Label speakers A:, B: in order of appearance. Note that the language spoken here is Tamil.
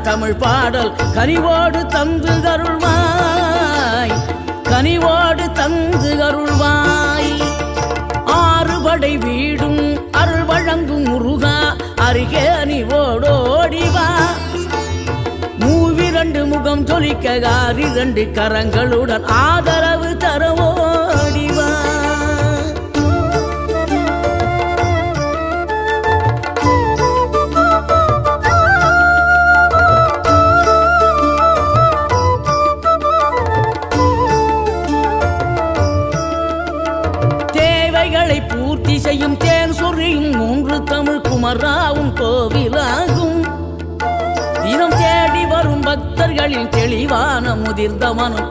A: தமிழ் பாடல் கனிவோடு தந்து அருள்வாய், கனிவோடு தந்து அருள்வாய். ஆறுபடை வீடும் அருள் வழங்கும் முருகா அருகே அணிவோடோடிவா. மூவிரண்டு முகம் தொலிக்க ஆறிரண்டு கரங்களுடன் ஆதரவு தரவோடிவா. தேவைகளை பூர்த்தி செய்யும் தேன் சொரியும் மூன்று தமிழ் குமராவும் கோவிலாகும். தினம் தேடி வரும் பக்தர்களின் தெளிவான முதிர்ந்த மனம்